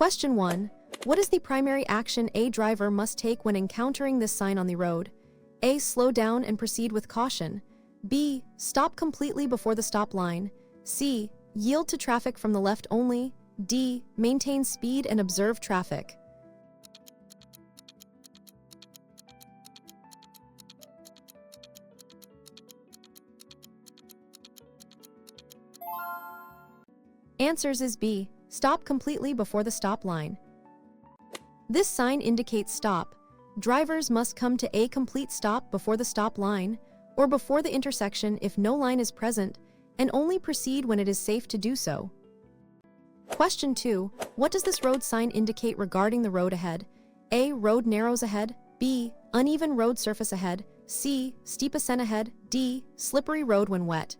Question 1. What is the primary action a driver must take when encountering this sign on the road? A. Slow down and proceed with caution. B. Stop completely before the stop line. C. Yield to traffic from the left only. D. Maintain speed and observe traffic. Answers is B. Stop completely before the stop line. This sign indicates stop. Drivers must come to a complete stop before the stop line, or before the intersection if no line is present, and only proceed when it is safe to do so. Question 2. What does this road sign indicate regarding the road ahead? A. Road narrows ahead. B. Uneven road surface ahead. C. Steep ascent ahead. D. Slippery road when wet.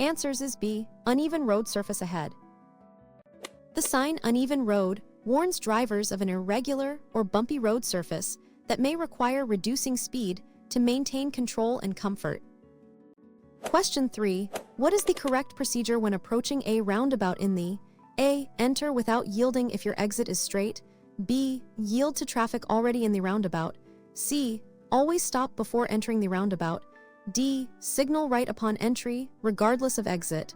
Answers is B. Uneven road surface ahead. The sign uneven road warns drivers of an irregular or bumpy road surface that may require reducing speed to maintain control and comfort. Question 3. What is the correct procedure when approaching a roundabout in the A. Enter without yielding if your exit is straight. B. Yield to traffic already in the roundabout. C. Always stop before entering the roundabout. D. Signal right upon entry, regardless of exit.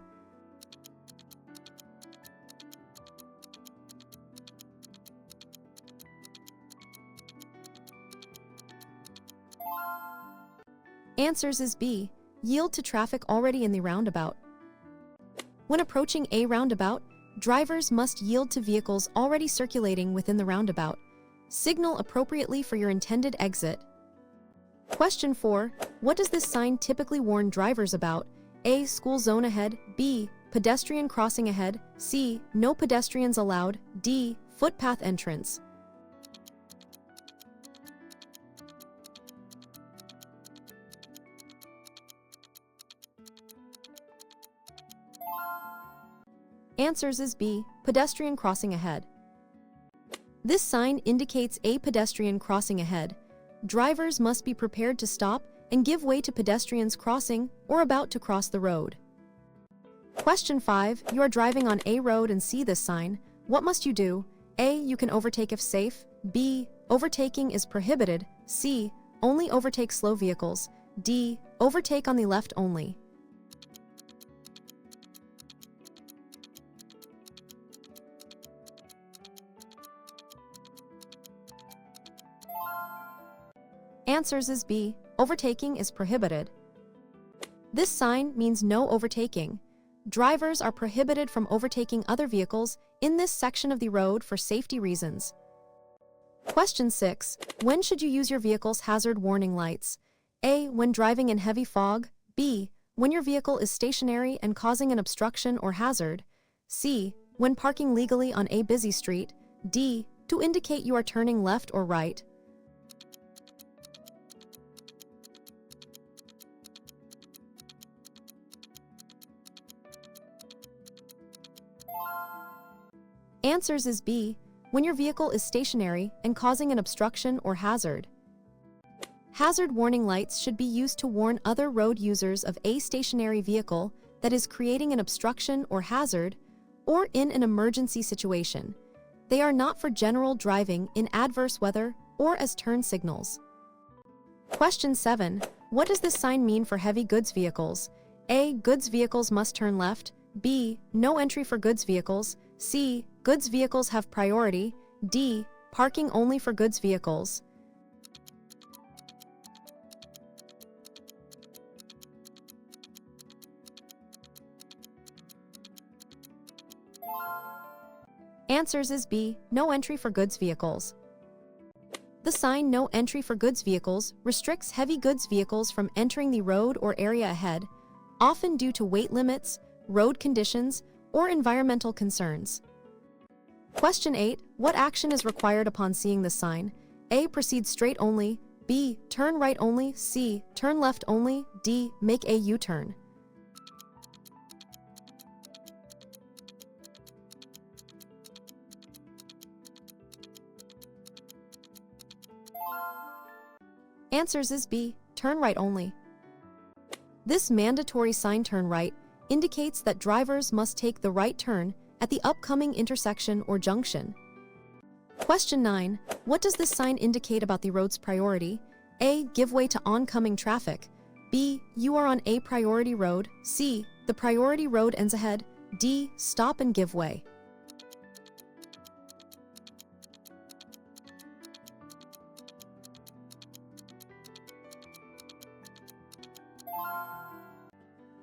Answers is B. Yield to traffic already in the roundabout. When approaching a roundabout, drivers must yield to vehicles already circulating within the roundabout. Signal appropriately for your intended exit. Question 4. What does this sign typically warn drivers about? A. School zone ahead. B. Pedestrian crossing ahead. C. No pedestrians allowed. D. Footpath entrance. Answers is B. Pedestrian crossing ahead. This sign indicates a pedestrian crossing ahead. Drivers must be prepared to stop and give way to pedestrians crossing or about to cross the road. Question 5. You are driving on a road and see this sign. What must you do? A. You can overtake if safe. B. Overtaking is prohibited. C. Only overtake slow vehicles. D. Overtake on the left only. Answers is B. Overtaking is prohibited. This sign means no overtaking. Drivers are prohibited from overtaking other vehicles in this section of the road for safety reasons. Question 6. When should you use your vehicle's hazard warning lights? A. When driving in heavy fog. B. When your vehicle is stationary and causing an obstruction or hazard. C. When parking legally on a busy street. D. To indicate you are turning left or right. Answers is B. When your vehicle is stationary and causing an obstruction or hazard. Hazard warning lights should be used to warn other road users of a stationary vehicle that is creating an obstruction or hazard, or in an emergency situation. They are not for general driving in adverse weather or as turn signals. Question 7. What does this sign mean for heavy goods vehicles? A. Goods vehicles must turn left. B. No entry for goods vehicles. C. Goods vehicles have priority. D. Parking only for goods vehicles. Answers is B. No entry for goods vehicles. The sign No Entry for Goods Vehicles restricts heavy goods vehicles from entering the road or area ahead, often due to weight limits, road conditions, or environmental concerns. Question 8. What action is required upon seeing this sign? A. Proceed straight only. B. Turn right only. C. Turn left only. D. Make a U-turn. Answers is B, turn right only. This mandatory sign turn right indicates that drivers must take the right turn at the upcoming intersection or junction. Question 9. What does this sign indicate about the road's priority? A. Give way to oncoming traffic. B. You are on a priority road. C. The priority road ends ahead. D. Stop and give way.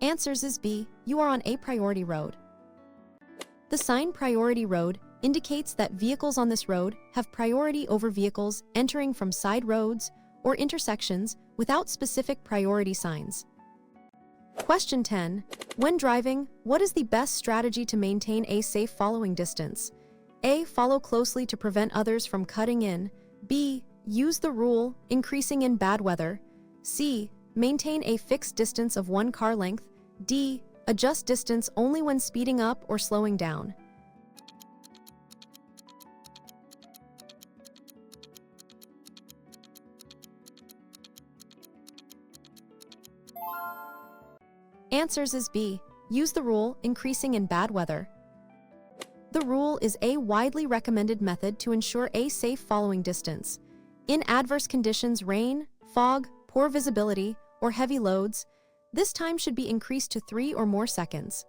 Answers is B. You are on a priority road. The sign priority road indicates that vehicles on this road have priority over vehicles entering from side roads or intersections without specific priority signs. Question 10. When driving, what is the best strategy to maintain a safe following distance? A. Follow closely to prevent others from cutting in. B. Use the rule, increasing in bad weather. C. Maintain a fixed distance of 1 car length. D. Adjust distance only when speeding up or slowing down. Answers is B. Use the rule, increasing in bad weather. The rule is a widely recommended method to ensure a safe following distance. In adverse conditions, rain, fog, poor visibility, or heavy loads, this time should be increased to 3 or more seconds.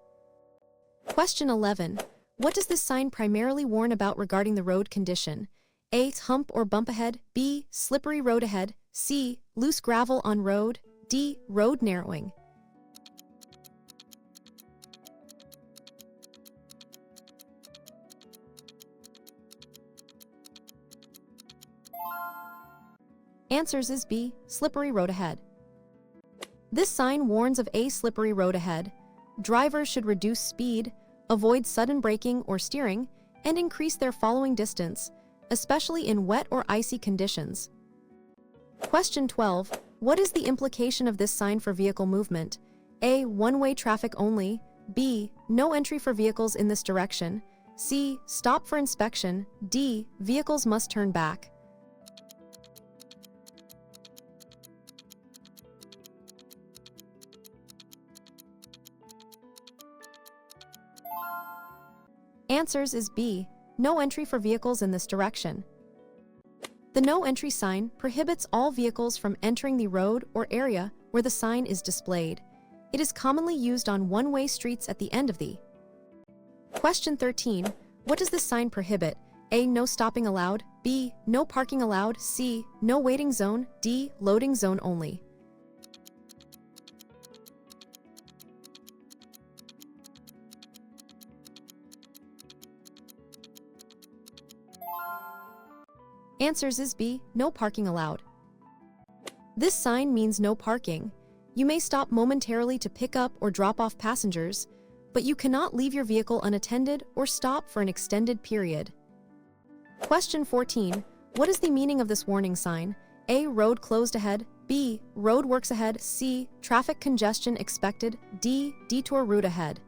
Question 11. What does this sign primarily warn about regarding the road condition? A. Hump or bump ahead. B. Slippery road ahead. C. Loose gravel on road. D. Road narrowing. Answers is B. Slippery road ahead. This sign warns of a slippery road ahead. Drivers should reduce speed, avoid sudden braking or steering, and increase their following distance, especially in wet or icy conditions. Question 12. What is the implication of this sign for vehicle movement? A. One-way traffic only. B. No entry for vehicles in this direction. C. Stop for inspection. D. Vehicles must turn back. Answers is B. No entry for vehicles in this direction. The no entry sign prohibits all vehicles from entering the road or area where the sign is displayed. It is commonly used on one-way streets at the end of the. Question 13. What does this sign prohibit? A. No stopping allowed. B. No parking allowed. C. No waiting zone. D. Loading zone only. Answers is B. No parking allowed. This sign means no parking. You may stop momentarily to pick up or drop off passengers, but you cannot leave your vehicle unattended or stop for an extended period. Question 14. What is the meaning of this warning sign? A. Road closed ahead. B. Road works ahead. C. Traffic congestion expected. D. Detour route ahead.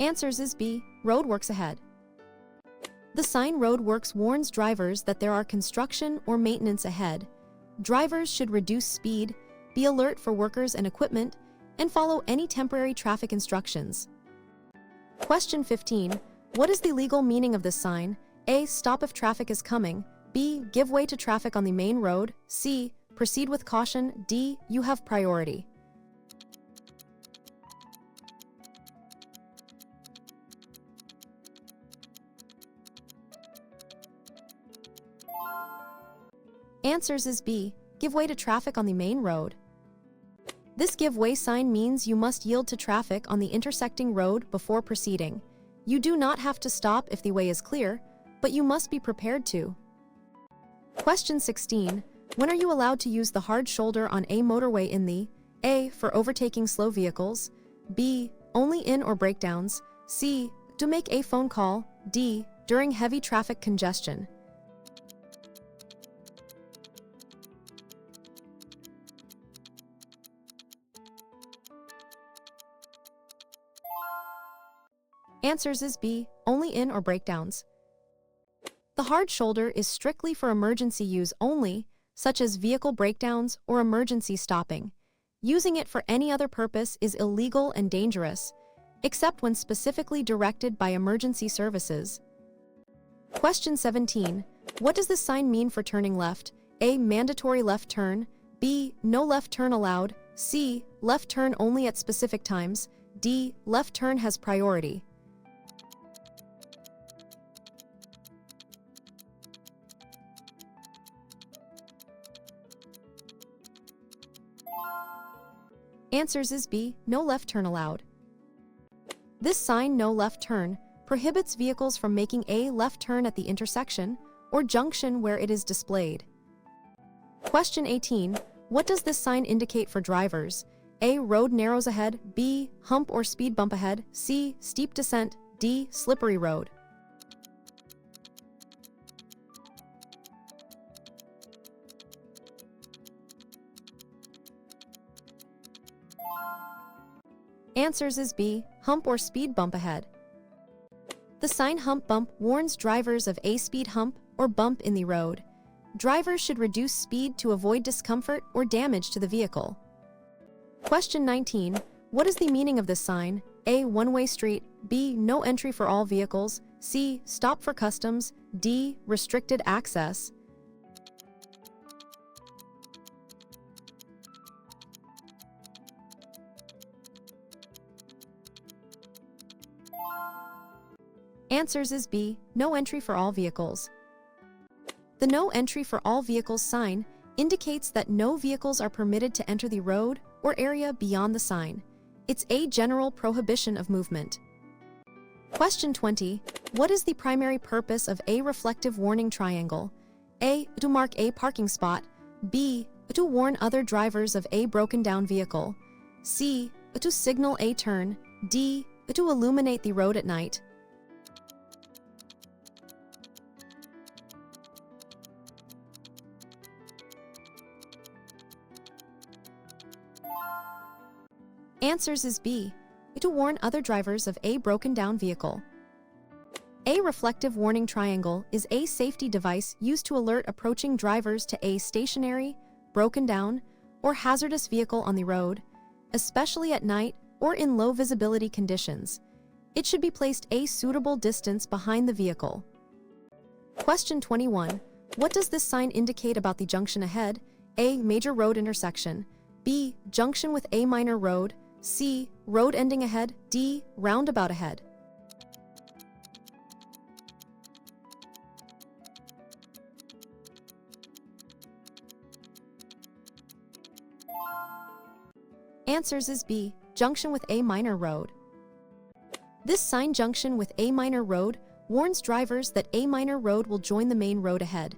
Answers is B. Road works ahead. The sign Road Works warns drivers that there are construction or maintenance ahead. Drivers should reduce speed, be alert for workers and equipment, and follow any temporary traffic instructions. Question 15. What is the legal meaning of this sign? A. Stop if traffic is coming. B. Give way to traffic on the main road. C. Proceed with caution. D. You have priority. Answers is B. Give way to traffic on the main road. This give way sign means you must yield to traffic on the intersecting road before proceeding. You do not have to stop if the way is clear, but you must be prepared to. Question 16. When are you allowed to use the hard shoulder on a motorway in the A. For overtaking slow vehicles. B. Only in or breakdowns. C. To make a phone call. D. During heavy traffic congestion. Answers is B, only in or breakdowns. The hard shoulder is strictly for emergency use only, such as vehicle breakdowns or emergency stopping. Using it for any other purpose is illegal and dangerous, except when specifically directed by emergency services. Question 17. What does this sign mean for turning left? A. Mandatory left turn. B. No left turn allowed. C. Left turn only at specific times. D. Left turn has priority. Answers is B, no left turn allowed. This sign, no left turn, prohibits vehicles from making a left turn at the intersection or junction where it is displayed. Question 18. What does this sign indicate for drivers? A. Road narrows ahead. B. Hump or speed bump ahead. C. Steep descent. D. Slippery road. Answers is B, hump or speed bump ahead. The sign hump bump warns drivers of a speed hump or bump in the road. Drivers should reduce speed to avoid discomfort or damage to the vehicle. Question 19. What is the meaning of this sign? A. One-way street. B. No entry for all vehicles. C. Stop for customs. D. Restricted access. Answers is B, no entry for all vehicles. The no entry for all vehicles sign indicates that no vehicles are permitted to enter the road or area beyond the sign. It's a general prohibition of movement. Question 20. What is the primary purpose of a reflective warning triangle? A. To mark a parking spot. B. To warn other drivers of a broken down vehicle. C. To signal a turn. D. To illuminate the road at night. Answers is B, to warn other drivers of a broken down vehicle. A reflective warning triangle is a safety device used to alert approaching drivers to a stationary, broken down, or hazardous vehicle on the road, especially at night or in low visibility conditions. It should be placed a suitable distance behind the vehicle. Question 21. What does this sign indicate about the junction ahead? A. Major road intersection. B. Junction with a minor road. C. Road ending ahead. D. Roundabout ahead. Answers is B. Junction with a minor road. This sign, junction with a minor road, warns drivers that a minor road will join the main road ahead.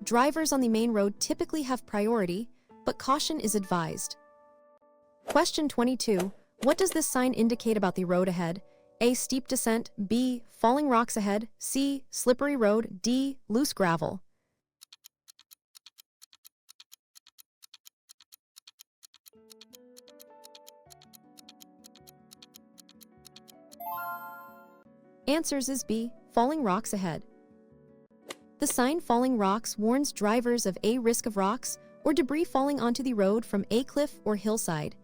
Drivers on the main road typically have priority, but caution is advised. Question 22. What does this sign indicate about the road ahead? A. Steep descent. B. Falling rocks ahead. C. Slippery road. D. Loose gravel. Answers is B. Falling rocks ahead. The sign falling rocks warns drivers of a risk of rocks or debris falling onto the road from a cliff or hillside.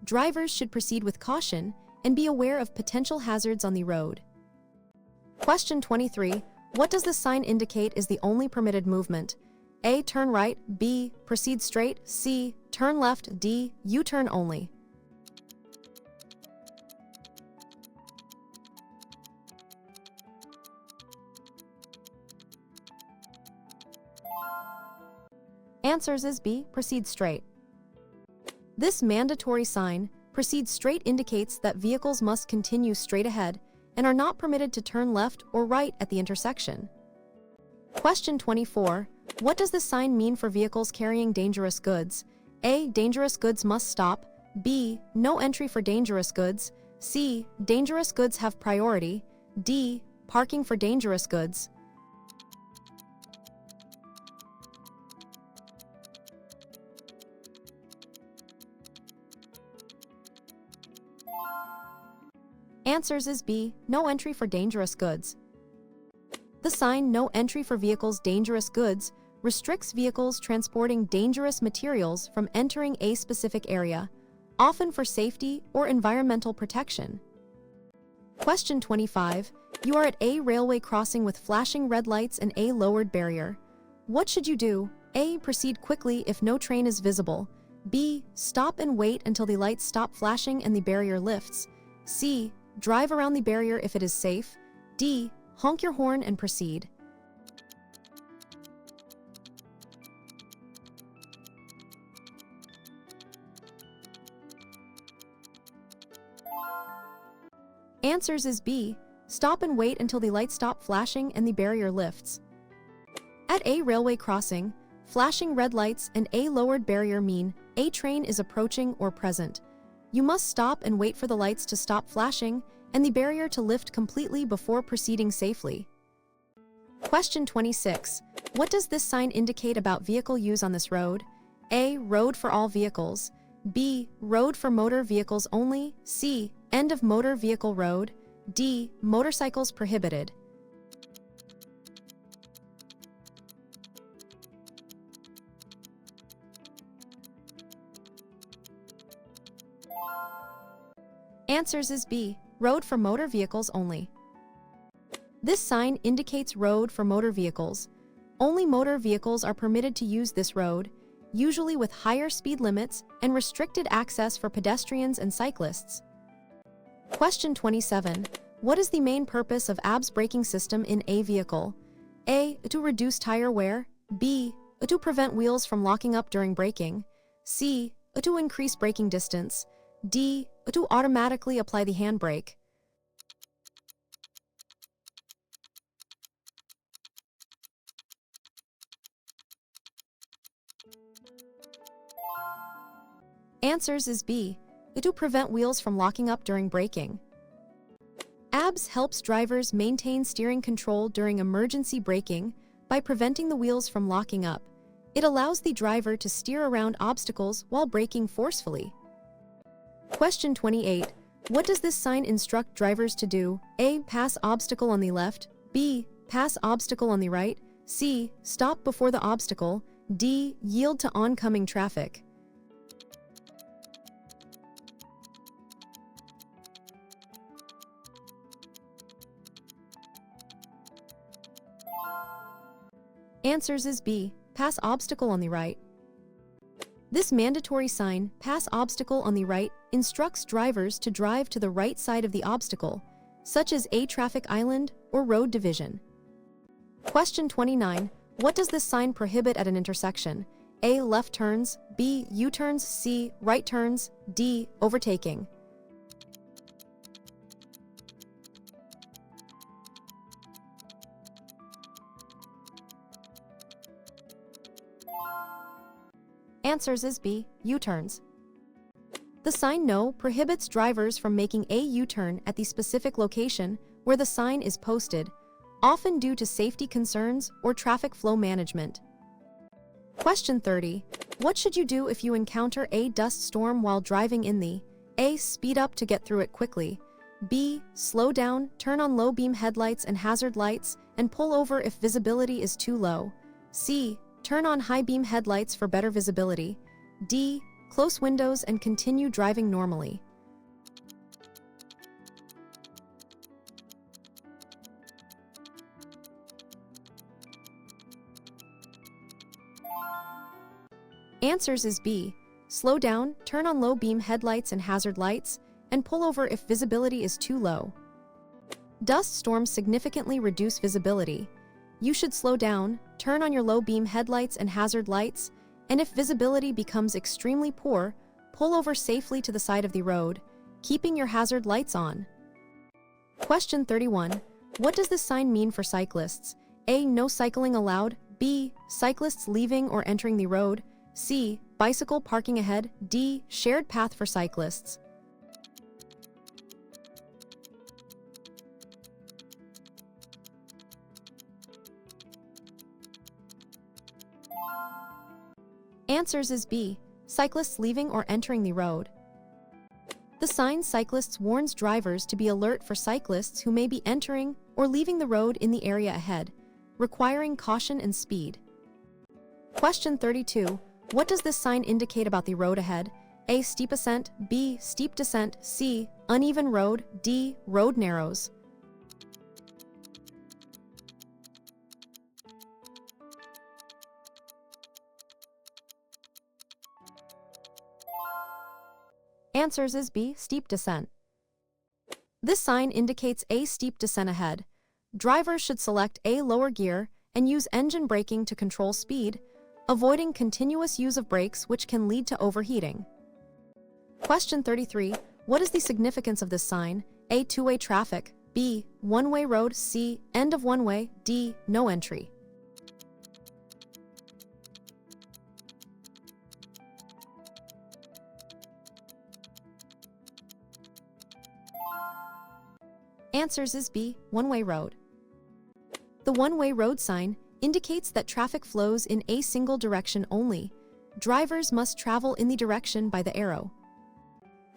Drivers should proceed with caution and be aware of potential hazards on the road. Question 23. What does this sign indicate is the only permitted movement? A. Turn right. B. Proceed straight. C. Turn left. D. U-turn only. Answers is B. Proceed straight. This mandatory sign, proceed straight, indicates that vehicles must continue straight ahead and are not permitted to turn left or right at the intersection. Question 24. What does this sign mean for vehicles carrying dangerous goods? A. Dangerous goods must stop. B. No entry for dangerous goods. C. Dangerous goods have priority. D. Parking for dangerous goods. Answers is B, no entry for dangerous goods. The sign "No entry for vehicles dangerous goods" restricts vehicles transporting dangerous materials from entering a specific area, often for safety or environmental protection. Question 25. You are at a railway crossing with flashing red lights and a lowered barrier. What should you do? A. Proceed quickly if no train is visible. B. Stop and wait until the lights stop flashing and the barrier lifts. C. Drive around the barrier if it is safe. D. Honk your horn and proceed. Answers is B. Stop and wait until the lights stop flashing and the barrier lifts. At a railway crossing, flashing red lights and a lowered barrier mean a train is approaching or present. You must stop and wait for the lights to stop flashing and the barrier to lift completely before proceeding safely. Question 26. What does this sign indicate about vehicle use on this road? A. Road for all vehicles. B. Road for motor vehicles only. C. End of motor vehicle road. D. Motorcycles prohibited. Answers is B. Road for motor vehicles only. This sign indicates road for motor vehicles. Only motor vehicles are permitted to use this road, usually with higher speed limits and restricted access for pedestrians and cyclists. Question 27. What is the main purpose of ABS braking system in a vehicle? A. To reduce tire wear. B. To prevent wheels from locking up during braking. C. To increase braking distance. D. To automatically apply the handbrake. Answers is B. To prevent wheels from locking up during braking. ABS helps drivers maintain steering control during emergency braking by preventing the wheels from locking up. It allows the driver to steer around obstacles while braking forcefully. Question 28. What does this sign instruct drivers to do? A. Pass obstacle on the left. B. Pass obstacle on the right. C. Stop before the obstacle. D. Yield to oncoming traffic. Answers is B. Pass obstacle on the right. This mandatory sign, pass obstacle on the right, instructs drivers to drive to the right side of the obstacle, such as a traffic island or road division. Question 29. What does this sign prohibit at an intersection? A. Left turns. B. U-turns. C. Right turns. D. Overtaking. Answers is B. U-turns. The sign "No" prohibits drivers from making a U-turn at the specific location where the sign is posted, often due to safety concerns or traffic flow management. Question 30. What should you do if you encounter a dust storm while driving in the A. Speed up to get through it quickly. B. Slow down, turn on low beam headlights and hazard lights, and pull over if visibility is too low. C. Turn on high beam headlights for better visibility. D. Close windows and continue driving normally. Answers is B. Slow down, turn on low beam headlights and hazard lights, and pull over if visibility is too low. Dust storms significantly reduce visibility. You should slow down, turn on your low beam headlights and hazard lights, and if visibility becomes extremely poor, pull over safely to the side of the road, keeping your hazard lights on. Question 31. What does this sign mean for cyclists? A. No cycling allowed. B. Cyclists leaving or entering the road. C. Bicycle parking ahead. D. Shared path for cyclists. Answers is B. Cyclists leaving or entering the road. The sign cyclists warns drivers to be alert for cyclists who may be entering or leaving the road in the area ahead, requiring caution and speed. Question 32. What does this sign indicate about the road ahead? A. Steep ascent. B. Steep descent. C. Uneven road. D. Road narrows. Answers is B. Steep descent. This sign indicates a steep descent ahead. Drivers should select a lower gear and use engine braking to control speed, avoiding continuous use of brakes which can lead to overheating. Question 33. What is the significance of this sign? A. Two-way traffic. B. One-way road. C. End of one-way. D. No entry. Answers is B. One-way road. The one-way road sign indicates that traffic flows in a single direction only. Drivers must travel in the direction by the arrow.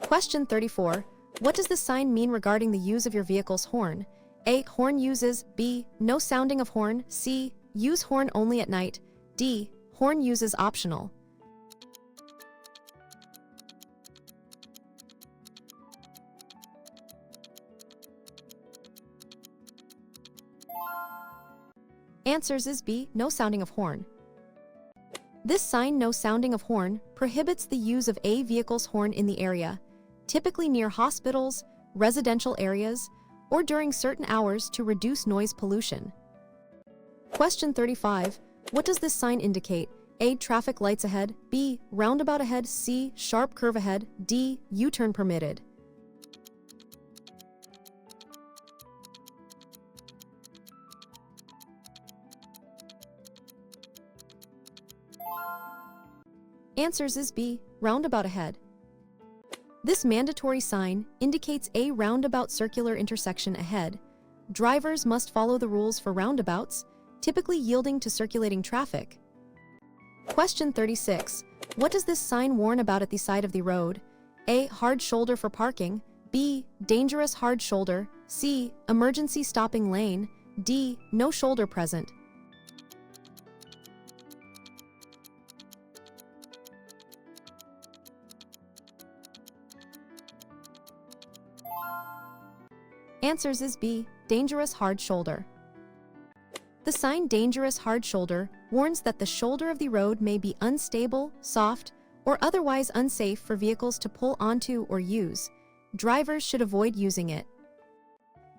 Question 34. What does this sign mean regarding the use of your vehicle's horn? A. Horn uses. B. No sounding of horn. C. Use horn only at night. D. Horn uses optional. Answers is B. No sounding of horn. This sign, no sounding of horn, prohibits the use of a vehicle's horn in the area, typically near hospitals, residential areas, or during certain hours to reduce noise pollution. Question 35. What does this sign indicate? A. Traffic lights ahead. B. Roundabout ahead. C. Sharp curve ahead. D. U-turn permitted. Answers is B. Roundabout ahead. This mandatory sign indicates a roundabout circular intersection ahead. Drivers must follow the rules for roundabouts, typically yielding to circulating traffic. Question 36. What does this sign warn about at the side of the road? A. Hard shoulder for parking. B. Dangerous hard shoulder. C. Emergency stopping lane. D. No shoulder present. Answers is B. Dangerous hard shoulder. The sign dangerous hard shoulder warns that the shoulder of the road may be unstable, soft, or otherwise unsafe for vehicles to pull onto or use. Drivers should avoid using it.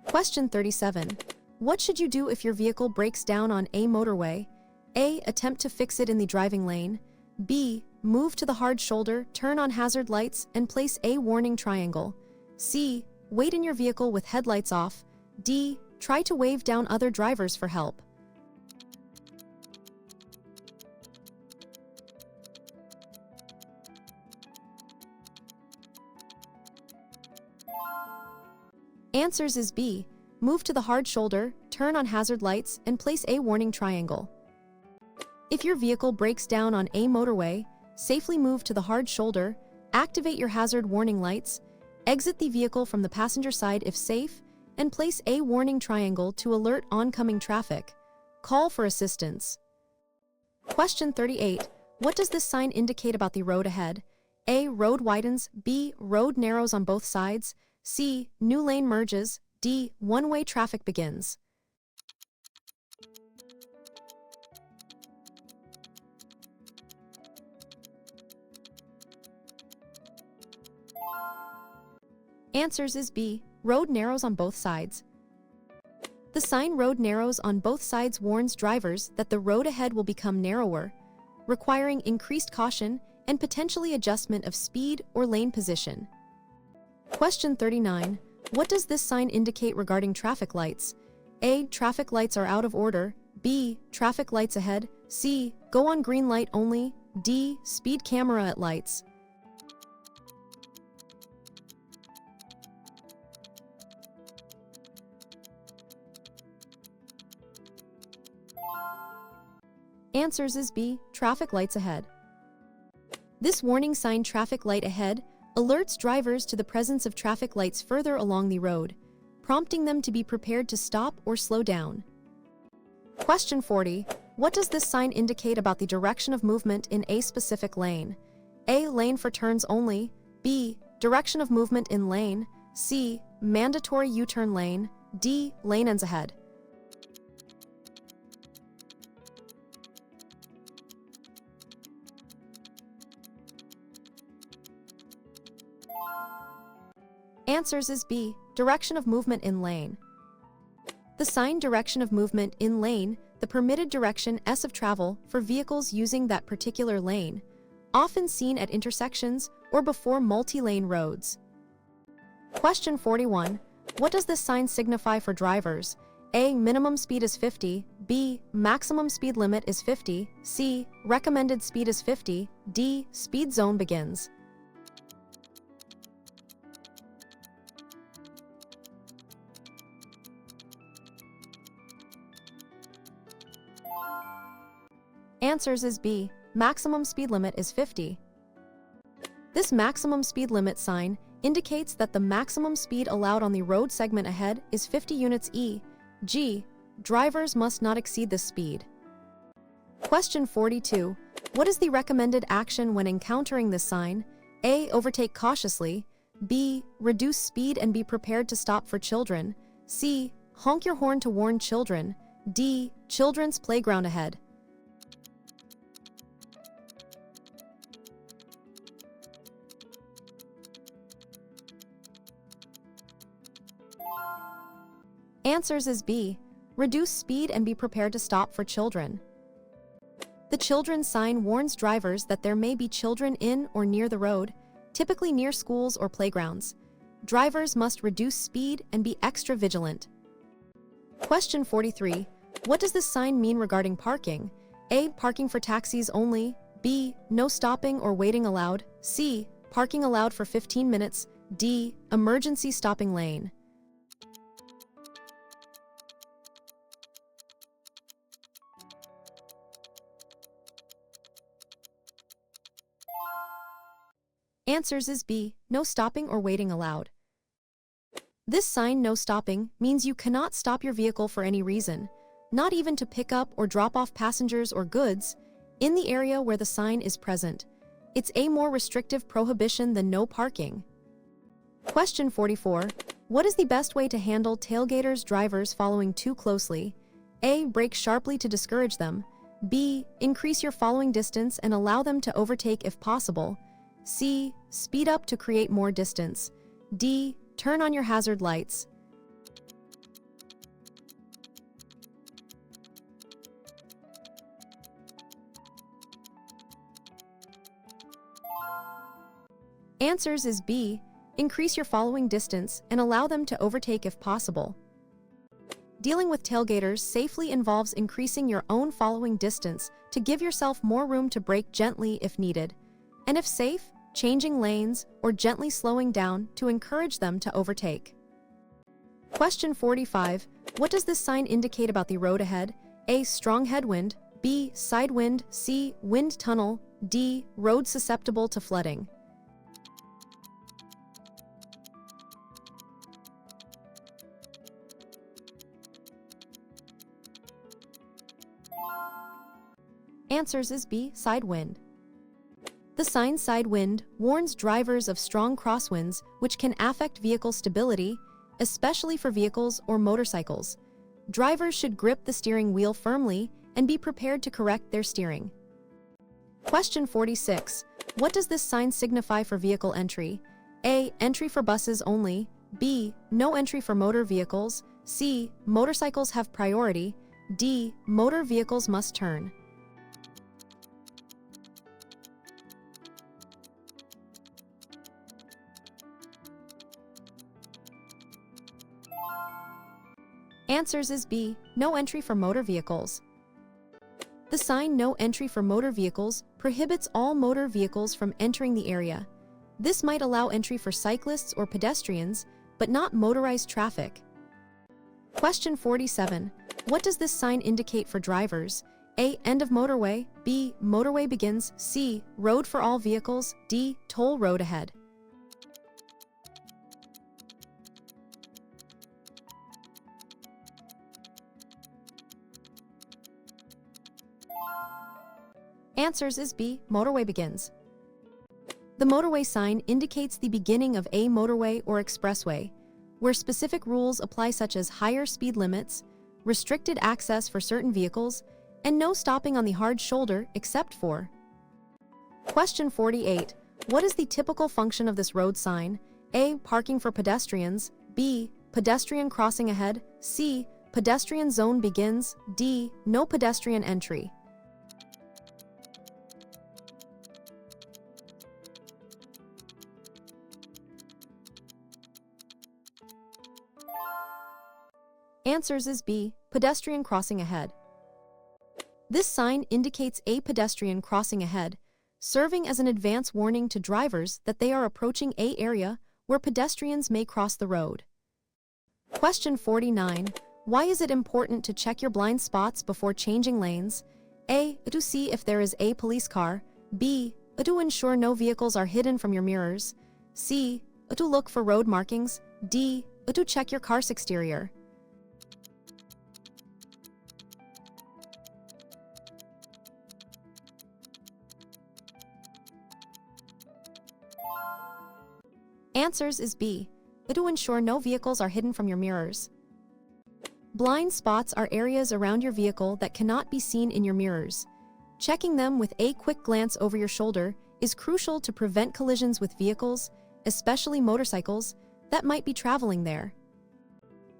Question 37. What should you do if your vehicle breaks down on a motorway? A. Attempt to fix it in the driving lane. B. Move to the hard shoulder, turn on hazard lights, and place a warning triangle. C. Wait in your vehicle with headlights off. D. Try to wave down other drivers for help. Answers is B. Move to the hard shoulder, turn on hazard lights, and place a warning triangle. If your vehicle breaks down on a motorway, safely move to the hard shoulder, activate your hazard warning lights, exit the vehicle from the passenger side if safe, and place a warning triangle to alert oncoming traffic. Call for assistance. Question 38. What does this sign indicate about the road ahead? A. Road widens. B. Road narrows on both sides. C. New lane merges. D. One-way traffic begins. Answers is B. Road narrows on both sides. The sign road narrows on both sides warns drivers that the road ahead will become narrower, requiring increased caution and potentially adjustment of speed or lane position. Question 39. What does this sign indicate regarding traffic lights? A. Traffic lights are out of order. B. Traffic lights ahead. C. Go on green light only. D. Speed camera at lights. Answers is B. Traffic lights ahead. This warning sign traffic light ahead alerts drivers to the presence of traffic lights further along the road, prompting them to be prepared to stop or slow down. Question 40. What does this sign indicate about the direction of movement in a specific lane? A. Lane for turns only. B. Direction of movement in lane. C. Mandatory U-turn lane. D. Lane ends ahead. Answers is B. Direction of movement in lane. The sign direction of movement in lane, the permitted direction S of travel for vehicles using that particular lane, often seen at intersections or before multi-lane roads. Question 41. What does this sign signify for drivers? A. Minimum speed is 50. B. Maximum speed limit is 50. C. Recommended speed is 50. D. Speed zone begins. Answers is B. Maximum speed limit is 50. This maximum speed limit sign indicates that the maximum speed allowed on the road segment ahead is 50 units e.g. drivers must not exceed this speed. Question 42. What is the recommended action when encountering this sign? A. Overtake cautiously. B. Reduce speed and be prepared to stop for children. C. Honk your horn to warn children. D. Children's playground ahead. Answers is B. Reduce speed and be prepared to stop for children. The children's sign warns drivers that there may be children in or near the road, typically near schools or playgrounds. Drivers must reduce speed and be extra vigilant. Question 43. What does this sign mean regarding parking? A. Parking for taxis only. B. No stopping or waiting allowed. C. Parking allowed for 15 minutes. D. Emergency stopping lane. Answers is B. No stopping or waiting allowed. This sign, no stopping, means you cannot stop your vehicle for any reason, not even to pick up or drop off passengers or goods, in the area where the sign is present. It's a more restrictive prohibition than no parking. Question 44. What is the best way to handle tailgaters drivers following too closely? A. Brake sharply to discourage them. B. Increase your following distance and allow them to overtake if possible. C. Speed up to create more distance. D. Turn on your hazard lights. Answers is B. Increase your following distance and allow them to overtake if possible. Dealing with tailgaters safely involves increasing your own following distance to give yourself more room to brake gently if needed, and if safe, changing lanes or gently slowing down to encourage them to overtake. Question 45. What does this sign indicate about the road ahead? A. Strong headwind. B. Side wind. C. Wind tunnel. D. Road susceptible to flooding. Answers is B. Side wind. The sign side wind warns drivers of strong crosswinds which can affect vehicle stability, especially for vehicles or motorcycles. Drivers should grip the steering wheel firmly and be prepared to correct their steering. Question 46. What does this sign signify for vehicle entry? A. Entry for buses only. B. No entry for motor vehicles. C. Motorcycles have priority. D. Motor vehicles must turn. Answers is B. No entry for motor vehicles. The sign No Entry for Motor Vehicles prohibits all motor vehicles from entering the area. This might allow entry for cyclists or pedestrians, but not motorized traffic. Question 47. What does this sign indicate for drivers? A. End of motorway. B. Motorway begins. C. Road for all vehicles. D. Toll road ahead. Answers is B. Motorway begins. The motorway sign indicates the beginning of a motorway or expressway, where specific rules apply such as higher speed limits, restricted access for certain vehicles, and no stopping on the hard shoulder except for. Question 48. What is the typical function of this road sign? A. Parking for pedestrians. B. Pedestrian crossing ahead. C. Pedestrian zone begins. D. No pedestrian entry. Answers is B. Pedestrian crossing ahead. This sign indicates a pedestrian crossing ahead, serving as an advance warning to drivers that they are approaching an area where pedestrians may cross the road. Question 49. Why is it important to check your blind spots before changing lanes? A. To see if there is a police car. B. To ensure no vehicles are hidden from your mirrors. C. To look for road markings. D. To check your car's exterior. Answers is B. To ensure no vehicles are hidden from your mirrors. Blind spots are areas around your vehicle that cannot be seen in your mirrors. Checking them with a quick glance over your shoulder is crucial to prevent collisions with vehicles, especially motorcycles, that might be traveling there.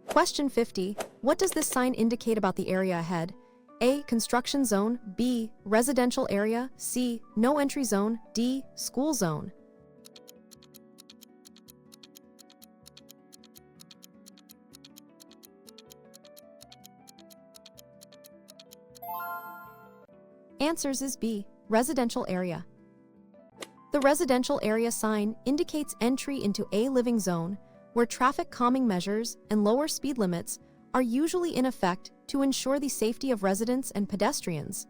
Question 50. What does this sign indicate about the area ahead? A. Construction zone. B. Residential area. C. No entry zone. D. School zone. Answers is B. Residential area. The residential area sign indicates entry into a living zone where traffic calming measures and lower speed limits are usually in effect to ensure the safety of residents and pedestrians.